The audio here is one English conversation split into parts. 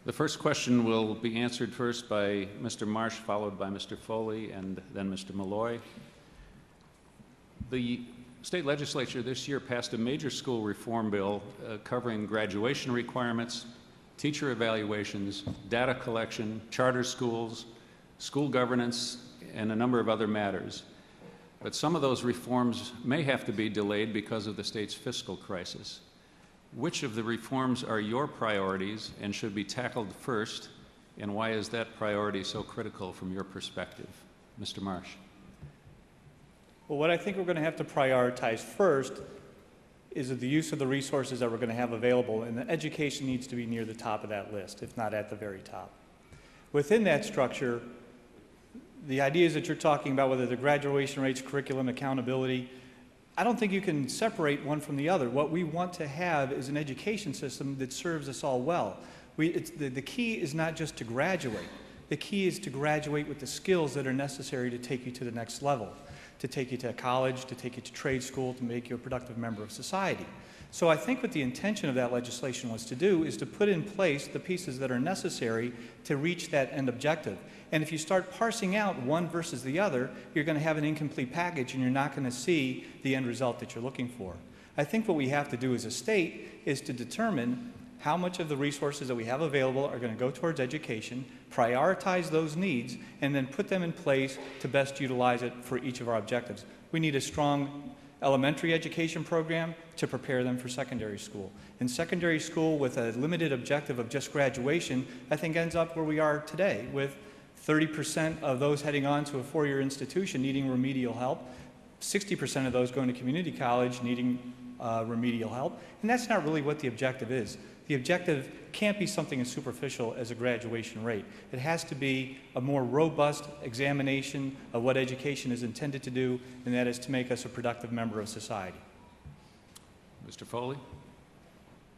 The first question will be answered first by Mr. Marsh, followed by Mr. Foley, and then Mr. Malloy. The state legislature this year passed a major school reform bill covering graduation requirements, teacher evaluations, data collection, charter schools, school governance, and a number of other matters. But some of those reforms may have to be delayed because of the state's fiscal crisis. Which of the reforms are your priorities and should be tackled first, and why is that priority so critical from your perspective? Mr. Marsh. Well, what I think we're going to have to prioritize first is the use of the resources that we're going to have available, and the education needs to be near the top of that list, if not at the very top. Within that structure, the ideas that you're talking about, whether the graduation rates, curriculum, accountability, I don't think you can separate one from the other. What we want to have is an education system that serves us all well. The key is not just to graduate. The key is to graduate with the skills that are necessary to take you to the next level, to take you to college, to take you to trade school, to make you a productive member of society. So I think what the intention of that legislation was to do is to put in place the pieces that are necessary to reach that end objective. And if you start parsing out one versus the other, you're going to have an incomplete package and you're not going to see the end result that you're looking for. I think what we have to do as a state is to determine how much of the resources that we have available are going to go towards education, prioritize those needs, and then put them in place to best utilize it for each of our objectives. We need a strong elementary education program to prepare them for secondary school. In secondary school, with a limited objective of just graduation, I think ends up where we are today, with 30% of those heading on to a four-year institution needing remedial help, 60% of those going to community college needing remedial help, and that's not really what the objective is. The objective can't be something as superficial as a graduation rate. It has to be a more robust examination of what education is intended to do, and that is to make us a productive member of society. Mr. Foley?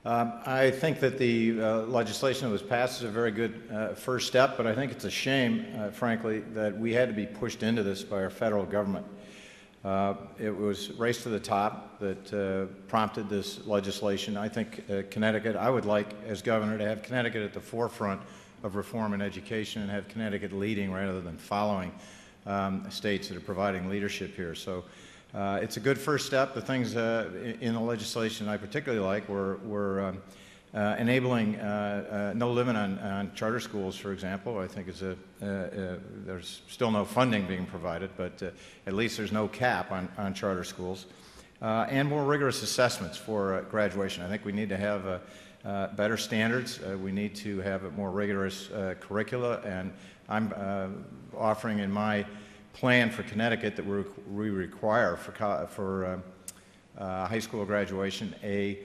I think that the legislation that was passed is a very good first step, but I think it's a shame, frankly, that we had to be pushed into this by our federal government. It was race to the top that prompted this legislation. I think Connecticut, I would like, as governor, to have Connecticut at the forefront of reform in education and have Connecticut leading rather than following states that are providing leadership here. So it's a good first step. The things in the legislation I particularly like were enabling no limit on charter schools, for example. I think is there's still no funding being provided, but at least there's no cap on charter schools. And more rigorous assessments for graduation. I think we need to have better standards. We need to have a more rigorous curricula, and I'm offering in my plan for Connecticut that we require for high school graduation an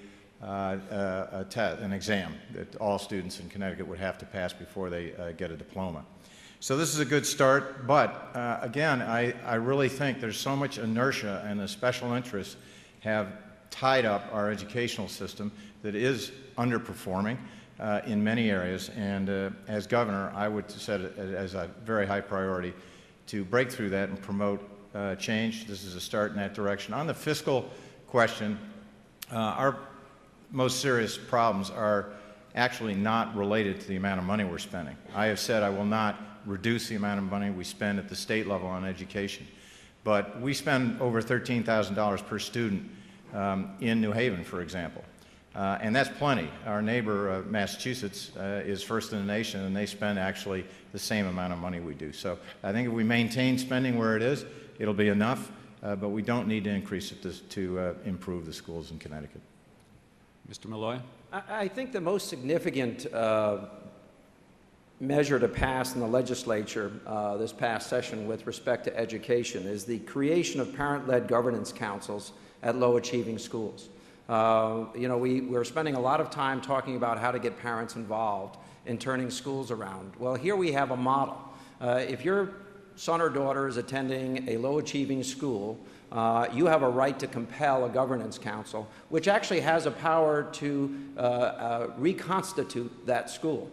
exam that all students in Connecticut would have to pass before they get a diploma. So this is a good start, but again, I really think there's so much inertia and the special interests have tied up our educational system that is underperforming in many areas, and as governor, I would set it as a very high priority to break through that and promote change. This is a start in that direction. On the fiscal question, our most serious problems are actually not related to the amount of money we're spending. I have said I will not reduce the amount of money we spend at the state level on education, but we spend over $13,000 per student in New Haven, for example, and that's plenty. Our neighbor, Massachusetts, is first in the nation, and they spend actually the same amount of money we do. So I think if we maintain spending where it is, it'll be enough, but we don't need to increase it to improve the schools in Connecticut. Mr. Malloy? I think the most significant measure to pass in the legislature this past session with respect to education is the creation of parent-led governance councils at low-achieving schools. You know, we're spending a lot of time talking about how to get parents involved in turning schools around. Well, here we have a model. If your son or daughter is attending a low-achieving school, you have a right to compel a governance council, which actually has a power to reconstitute that school.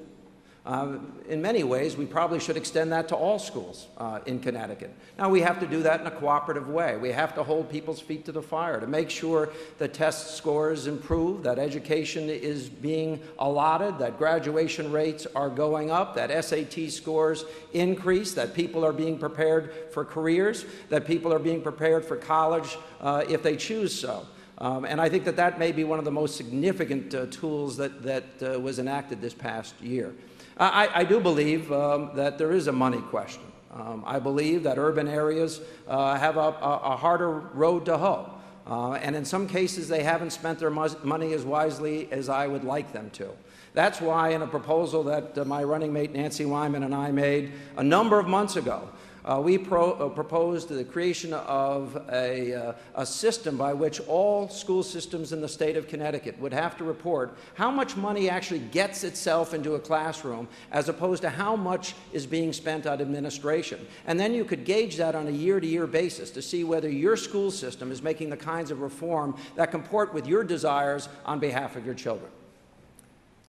In many ways, we probably should extend that to all schools in Connecticut. Now, we have to do that in a cooperative way. We have to hold people's feet to the fire to make sure the test scores improve, that education is being allotted, that graduation rates are going up, that SAT scores increase, that people are being prepared for careers, that people are being prepared for college if they choose so. And I think that that may be one of the most significant tools that was enacted this past year. I do believe that there is a money question. I believe that urban areas have a harder road to hoe. And in some cases, they haven't spent their money as wisely as I would like them to. That's why in a proposal that my running mate Nancy Wyman and I made a number of months ago, we proposed the creation of a system by which all school systems in the state of Connecticut would have to report how much money actually gets itself into a classroom as opposed to how much is being spent on administration. And then you could gauge that on a year-to-year basis to see whether your school system is making the kinds of reform that comport with your desires on behalf of your children.